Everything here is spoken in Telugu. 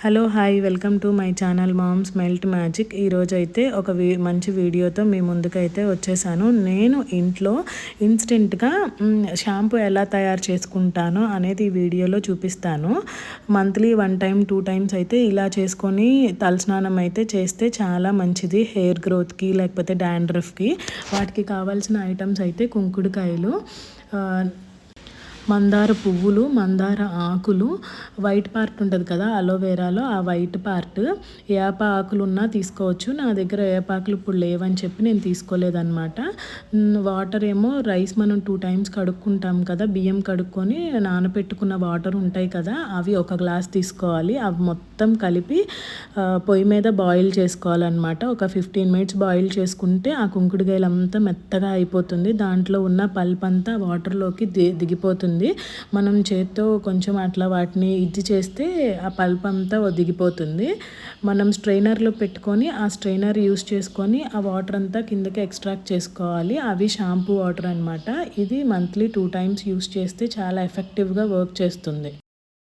Hello hi welcome to my channel moms melt magic. ఈరోజు అయితే ఒక మంచి వీడియోతో మీ ముందుకైతే వచ్చేసాను. నేను ఇంట్లో ఇన్స్టెంట్గా షాంపూ ఎలా తయారు చేసుకుంటానో అనేది ఈ వీడియోలో చూపిస్తాను. మంత్లీ 1 టైం 2 టైమ్స్ అయితే ఇలా చేసుకొని తలస్నానం అయితే చేస్తే చాలా మంచిది హెయిర్ గ్రోత్కి లేకపోతే డాండ్రఫ్కి. వాటికి కావాల్సిన ఐటమ్స్ అయితే కుంకుడుకాయలు, మందార పువ్వులు, మందార ఆకులు, వైట్ పార్ట్ ఉంటుంది కదా అలోవెరాలో ఆ వైట్ పార్ట్, ఏప ఆకులు ఉన్నా తీసుకోవచ్చు. నా దగ్గర ఏపాకులు ఇప్పుడు లేవని చెప్పి నేను తీసుకోలేదన్నమాట. వాటర్ ఏమో రైస్ మనం 2 టైమ్స్ కడుక్కుంటాం కదా, బియ్యం కడుక్కొని నానబెట్టుకున్న వాటర్ ఉంటాయి కదా, అవి 1 గ్లాస్ తీసుకోవాలి. అవి మొత్తం కలిపి పొయ్యి మీద బాయిల్ చేసుకోవాలన్నమాట. ఒక 15 మినిట్స్ బాయిల్ చేసుకుంటే ఆ కుంకుడుకాయలు అంతా మెత్తగా అయిపోతుంది. దాంట్లో ఉన్న పల్ప్ అంతా వాటర్లోకి దిగిపోతుంది. మనం చేత్తో కొంచెం అట్లా వాటిని ఇది చేస్తే ఆ పల్ప్ అంతా దిగిపోతుంది. మనం స్ట్రైనర్లో పెట్టుకొని ఆ స్ట్రైనర్ యూస్ చేసుకొని ఆ వాటర్ అంతా కిందకి ఎక్స్ట్రాక్ట్ చేసుకోవాలి. అవి షాంపూ వాటర్ అనమాట. ఇది మంత్లీ 2 టైమ్స్ యూస్ చేస్తే చాలా ఎఫెక్టివ్గా వర్క్ చేస్తుంది.